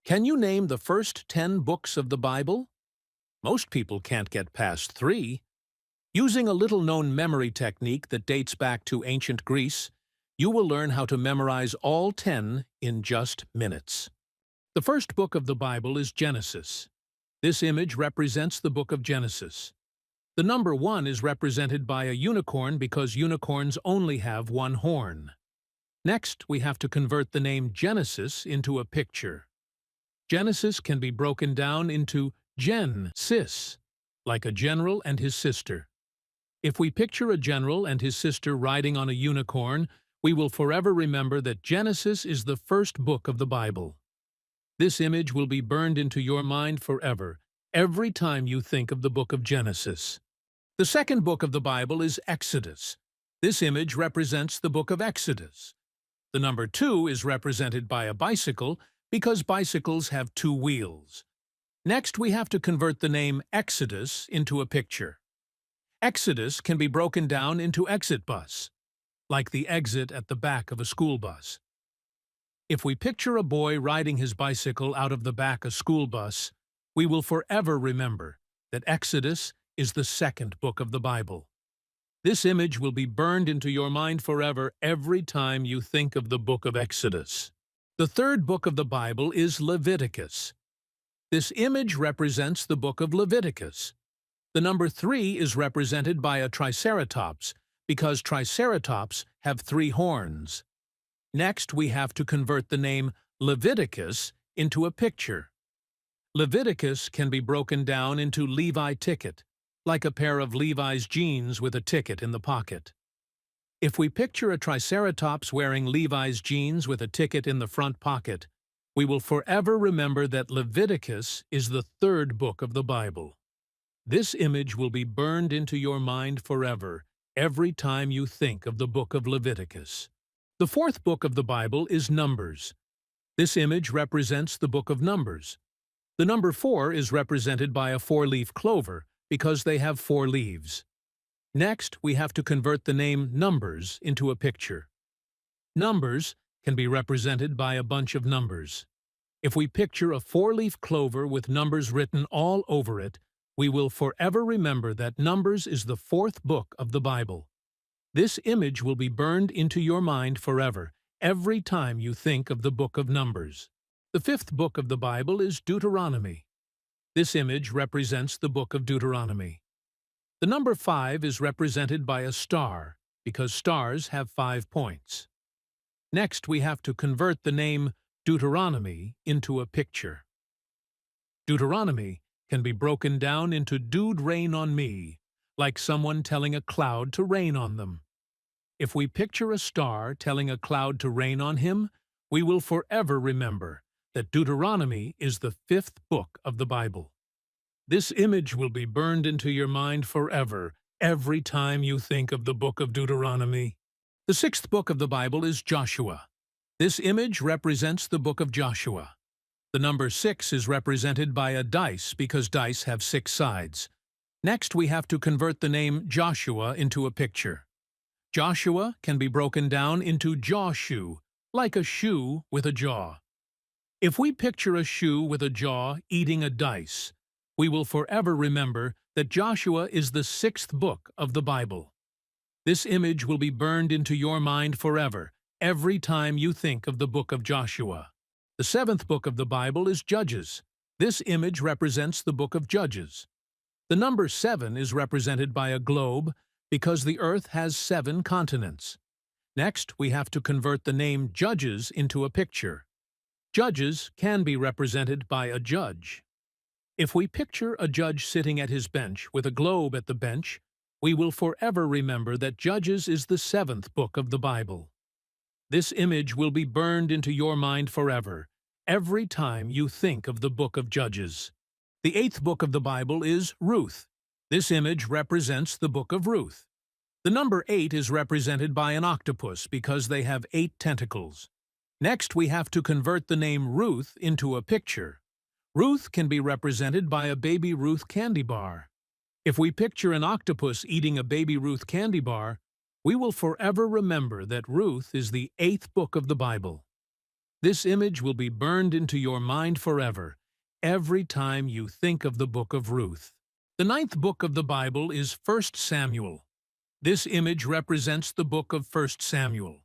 Can you name the first 10 books of the Bible? Most people can't get past 3. Using a little-known memory technique that dates back to ancient Greece, you will learn how to memorize all 10 in just minutes. The first book of the Bible is Genesis. This image represents the book of Genesis. The number 1 is represented by a unicorn because unicorns only have one horn. Next, we have to convert the name Genesis into a picture. Genesis can be broken down into Gen-sis, like a general and his sister. If we picture a general and his sister riding on a unicorn, we will forever remember that Genesis is the first book of the Bible. This image will be burned into your mind forever, every time you think of the book of Genesis. The second book of the Bible is Exodus. This image represents the book of Exodus. The number 2 is represented by a bicycle because bicycles have 2 wheels. Next, we have to convert the name Exodus into a picture. Exodus can be broken down into exit bus, like the exit at the back of a school bus. If we picture a boy riding his bicycle out of the back of a school bus, we will forever remember that Exodus is the second book of the Bible. This image will be burned into your mind forever every time you think of the book of Exodus. The third book of the Bible is Leviticus. This image represents the book of Leviticus. The number 3 is represented by a triceratops because triceratops have 3 horns. Next, we have to convert the name Leviticus into a picture. Leviticus can be broken down into Levi ticket, like a pair of Levi's jeans with a ticket in the pocket. If we picture a triceratops wearing Levi's jeans with a ticket in the front pocket, we will forever remember that Leviticus is the third book of the Bible. This image will be burned into your mind forever, every time you think of the book of Leviticus. The fourth book of the Bible is Numbers. This image represents the book of Numbers. The number 4 is represented by a 4-leaf clover because they have 4 leaves. Next, we have to convert the name Numbers into a picture. Numbers can be represented by a bunch of numbers. If we picture a 4-leaf clover with numbers written all over it, we will forever remember that Numbers is the 4th book of the Bible. This image will be burned into your mind forever, every time you think of the book of Numbers. The 5th book of the Bible is Deuteronomy. This image represents the book of Deuteronomy. The number 5 is represented by a star, because stars have 5 points. Next, we have to convert the name Deuteronomy into a picture. Deuteronomy can be broken down into Dude rain on me, like someone telling a cloud to rain on them. If we picture a star telling a cloud to rain on him, we will forever remember that Deuteronomy is the 5th book of the Bible. This image will be burned into your mind forever, every time you think of the book of Deuteronomy. The 6th book of the Bible is Joshua. This image represents the book of Joshua. The number 6 is represented by a dice because dice have 6 sides. Next, we have to convert the name Joshua into a picture. Joshua can be broken down into Jawshoe, like a shoe with a jaw. If we picture a shoe with a jaw eating a dice, we will forever remember that Joshua is the 6th book of the Bible. This image will be burned into your mind forever, every time you think of the book of Joshua. The 7th book of the Bible is Judges. This image represents the book of Judges. The number 7 is represented by a globe because the earth has 7 continents. Next, we have to convert the name Judges into a picture. Judges can be represented by a judge. If we picture a judge sitting at his bench with a globe at the bench, we will forever remember that Judges is the 7th book of the Bible. This image will be burned into your mind forever, every time you think of the book of Judges. The 8th book of the Bible is Ruth. This image represents the book of Ruth. The number 8 is represented by an octopus because they have 8 tentacles. Next, we have to convert the name Ruth into a picture. Ruth can be represented by a Baby Ruth candy bar. If we picture an octopus eating a Baby Ruth candy bar, we will forever remember that Ruth is the 8th book of the Bible. This image will be burned into your mind forever, every time you think of the book of Ruth. The ninth book of the Bible is 1 Samuel. This image represents the book of 1 Samuel.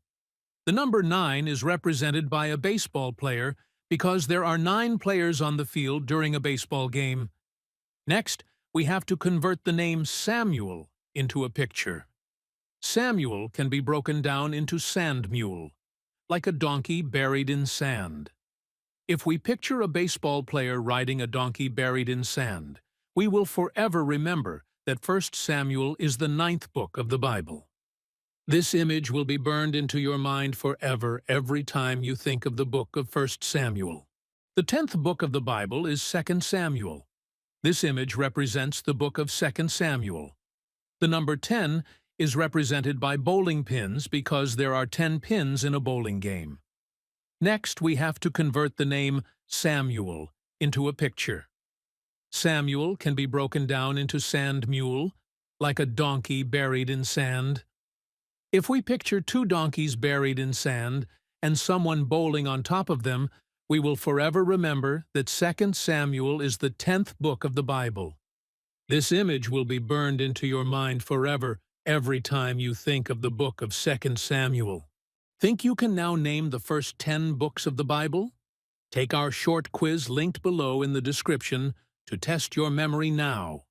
The number 9 is represented by a baseball player because there are 9 players on the field during a baseball game. Next, we have to convert the name Samuel into a picture. Samuel can be broken down into sand mule, like a donkey buried in sand. If we picture a baseball player riding a donkey buried in sand, we will forever remember that 1 Samuel is the 9th book of the Bible. This image will be burned into your mind forever every time you think of the book of 1 Samuel. The 10th book of the Bible is 2 Samuel. This image represents the book of 2 Samuel. The number 10 is represented by bowling pins because there are 10 pins in a bowling game. Next, we have to convert the name Samuel into a picture. Samuel can be broken down into sand mule, like a donkey buried in sand. If we picture 2 donkeys buried in sand and someone bowling on top of them, we will forever remember that 2 Samuel is the 10th book of the Bible. This image will be burned into your mind forever every time you think of the book of 2 Samuel. Think you can now name the first 10 books of the Bible? Take our short quiz linked below in the description to test your memory now.